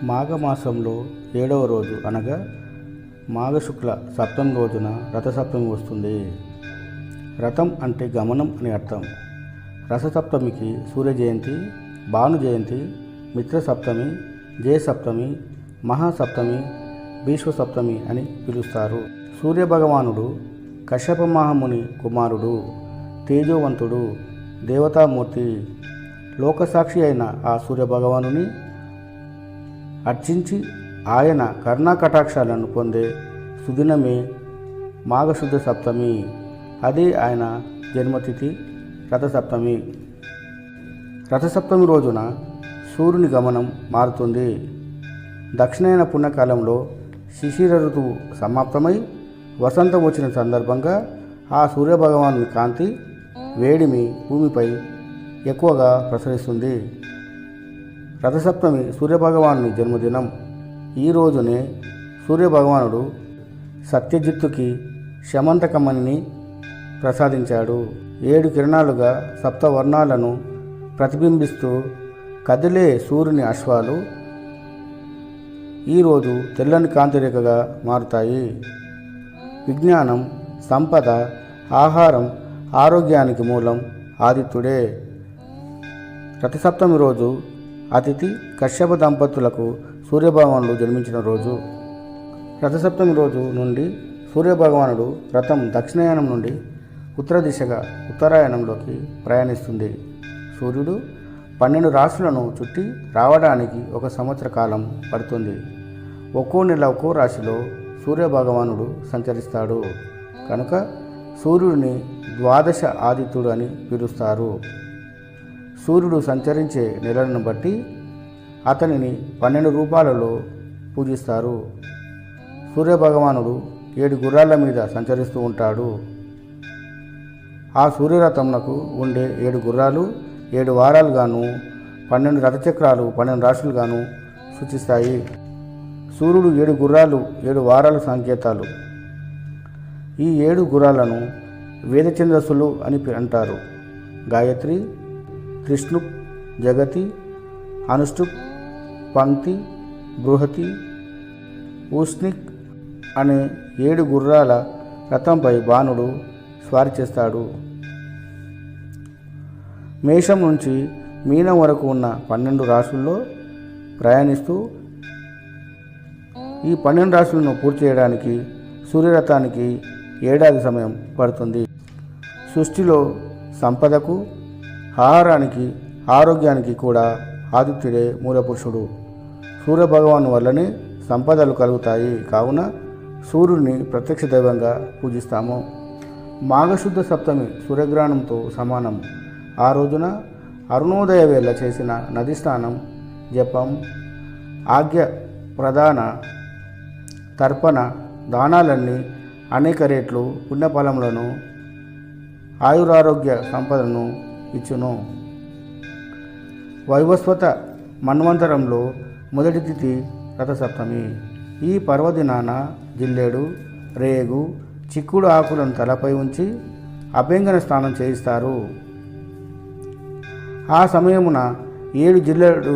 మాఘమాసంలో 7వ రోజు అనగా మాఘశుక్ల సప్తమి రోజున రథసప్తమి వస్తుంది. రథం అంటే గమనం అని అర్థం. రథసప్తమికి సూర్య జయంతి, భాను జయంతి, మిత్రసప్తమి, జయసప్తమి, మహాసప్తమి, భీష్మసప్తమి అని పిలుస్తారు. సూర్యభగవానుడు కశ్యప మహాముని కుమారుడు, తేజోవంతుడు, దేవతామూర్తి. లోకసాక్షి అయిన ఆ సూర్యభగవానుని అర్చించి ఆయన కరుణాకటాక్షాలను పొందే సుదినమే మాఘశుద్ధ సప్తమి. అదే ఆయన జన్మతిథి రథసప్తమి. రథసప్తమి రోజున సూర్యుని గమనం మారుతుంది. దక్షిణాయన పుణ్యకాలంలో శిశిర ఋతువు సమాప్తమై వసంతం వచ్చిన సందర్భంగా ఆ సూర్యభగవాను కాంతి వేడిమి భూమిపై ఎక్కువగా ప్రసరిస్తుంది. రథసప్తమి సూర్యభగవాను జన్మదినం. ఈ రోజునే సూర్యభగవానుడు సత్యజిత్తుకి శమంతకమణిని ప్రసాదించాడు. 7 కిరణాలుగా సప్తవర్ణాలను ప్రతిబింబిస్తూ కదిలే సూర్యుని అశ్వాలు ఈరోజు తెల్లని కాంతిరేఖగా మారుతాయి. విజ్ఞానం, సంపద, ఆహారం, ఆరోగ్యానికి మూలం ఆదిత్యుడే. రథసప్తమి రోజు అతిథి కశ్యప దంపతులకు సూర్యభగవానుడు జన్మించిన రోజు. రథసప్తమి రోజు నుండి సూర్యభగవానుడు రథం దక్షిణాయనం నుండి ఉత్తర దిశగా ఉత్తరాయణంలోకి ప్రయాణిస్తుంది. సూర్యుడు 12 రాశులను చుట్టి రావడానికి 1 సంవత్సర కాలం పడుతుంది. ఒక్కో నెల ఒక్కో రాశిలో సూర్యభగవానుడు సంచరిస్తాడు కనుక సూర్యుడిని ద్వాదశ ఆదిత్యుడు అని పిలుస్తారు. సూర్యుడు సంచరించే నెలలను బట్టి అతనిని 12 రూపాలలో పూజిస్తారు. సూర్యభగవానుడు 7 గుర్రాల మీద సంచరిస్తూ ఉంటాడు. ఆ సూర్యరథంనకు ఉండే 7 గుర్రాలు 7 వారాలుగాను, 12 రథచక్రాలు 12 రాశులుగాను సూచిస్తాయి. సూర్యుడు 7 గుర్రాలు 7 వారాల సంకేతాలు. ఈ 7 గుర్రాలను వేదచంద్రస్సులు అని అంటారు. గాయత్రి, త్రిష్ణుప్, జగతి, అనుష్టుప్, పంక్తి, బృహతి, ఊష్ణిక్ అనే 7 గుర్రాల రథంపై బాణుడు స్వారీ చేస్తాడు. మేషం నుంచి మీనం వరకు ఉన్న 12 రాశుల్లో ప్రయాణిస్తూ ఈ 12 రాశులను పూర్తి చేయడానికి సూర్యరథానికి ఏడాది సమయం పడుతుంది. సృష్టిలో సంపదకు, ఆహారానికి, ఆరోగ్యానికి కూడా ఆదిత్యుడే మూలపురుషుడు. సూర్యభగవాను వల్లనే సంపదలు కలుగుతాయి. కావున సూర్యుడిని ప్రత్యక్ష దైవంగా పూజిస్తాము. మాఘశుద్ధ సప్తమి సూర్యగ్రహణంతో సమానం. ఆ రోజున అరుణోదయ వేళ చేసిన నది స్నానం, జపం, ఆజ్ఞ ప్రధాన, తర్పణ దానాలన్నీ అనేక రెట్లు పుణ్యఫలములను, ఆయురారోగ్య సంపదను ఇచ్చును. వైవస్వత మన్వంతరంలో మొదటి తిథి రథసప్తమి. ఈ పర్వదినాన జిల్లేడు, రేగు, చిక్కుడు ఆకులను తలపై ఉంచి అభ్యంగన స్నానం చేయిస్తారు. ఆ సమయమున 7 జిల్లేడు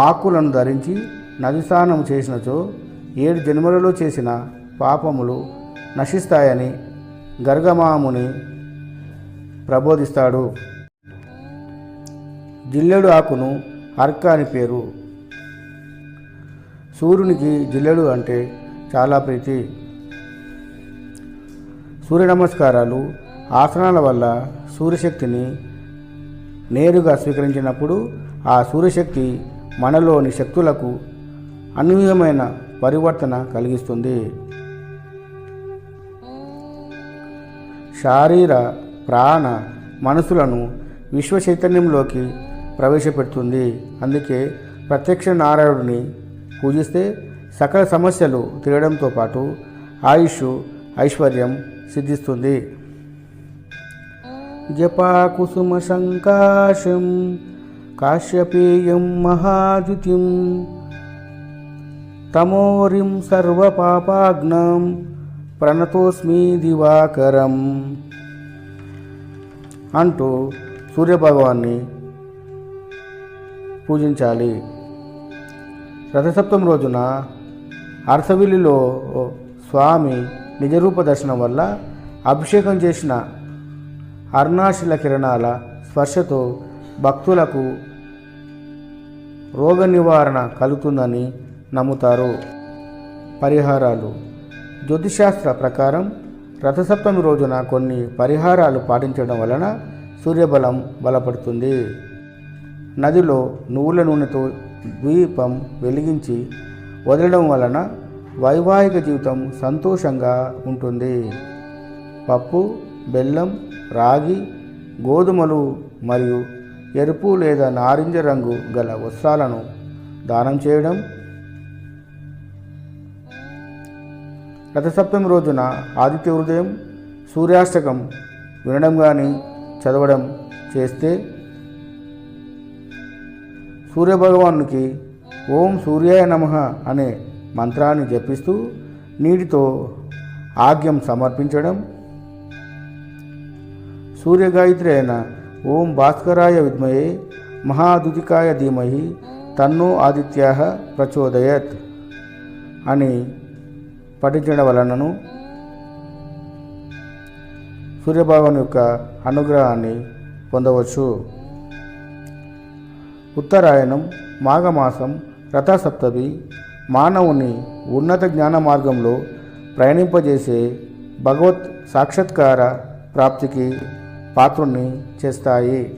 ఆకులను ధరించి నది స్నానం చేసినచో 7 జన్మలలో చేసిన పాపములు నశిస్తాయని గర్గమాముని ప్రబోధిస్తాడు. జిల్లేడు ఆకును అర్క అని పేరు. సూర్యునికి జిల్లేడు అంటే చాలా ప్రీతి. సూర్య నమస్కారాలు, ఆసనాల వల్ల సూర్యశక్తిని నేరుగా స్వీకరించినప్పుడు ఆ సూర్యశక్తి మనలోని శక్తులకు అనూహ్యమైన పరివర్తన కలిగిస్తుంది. శారీర, ప్రాణ, మనసులను విశ్వ చైతన్యంలోకి ప్రవేశపెడుతుంది. అందుకే ప్రత్యక్ష నారాయణుడిని పూజిస్తే సకల సమస్యలు తీరడంతో పాటు ఆయుష్, ఐశ్వర్యం సిద్ధిస్తుంది. జపాకుసుమ సంకాశం కాశ్యపేయం మహాద్యుతిం తమోరిం సర్వపాపాగ్నం ప్రణతోస్మి దివాకరం అంటూ సూర్యభగవాన్ని పూజించాలి. రథసప్తమి రోజున అరసవిల్లిలో స్వామి నిజరూప దర్శనం వల్ల అభిషేకం చేసిన అరుణాచల కిరణాల స్పర్శతో భక్తులకు రోగ నివారణ కలుగుతుందని నమ్ముతారు. పరిహారాలు. జ్యోతిశాస్త్ర ప్రకారం రథసప్తమి రోజున కొన్ని పరిహారాలు పాటించడం వలన సూర్యబలం బలపడుతుంది. నదిలో నువ్వుల నూనెతో ద్వీపం వెలిగించి వదలడం వలన వైవాహిక జీవితం సంతోషంగా ఉంటుంది. పప్పు, బెల్లం, రాగి, గోధుమలు మరియు ఎరుపు లేదా నారింజ రంగు గల వస్త్రాలను దానం చేయడం. రథసప్తమి రోజున ఆదిత్య హృదయం, సూర్యాష్టకం వినడం కానీ చదవడం చేస్తే సూర్యభగవానునికి ఓం సూర్యాయ నమః అనే మంత్రాన్ని జపిస్తూ నీటితో ఆగ్యం సమర్పించడం. సూర్యగాయత్రి అయిన ఓం భాస్కరాయ విద్మహే మహాదుతికాయ ధీమహి తన్నో ఆదిత్యాః ప్రచోదయత్ అని పఠించడం వలనను సూర్యభగవాన్ యొక్క అనుగ్రహాన్ని పొందవచ్చు. ఉత్తరాయణం, మాఘమాసం, రథసప్తమి మానవుని ఉన్నత జ్ఞాన మార్గంలో ప్రయాణింపజేసే భగవత్ సాక్షాత్కార ప్రాప్తికి పాత్రుణ్ణి చేస్తాయి.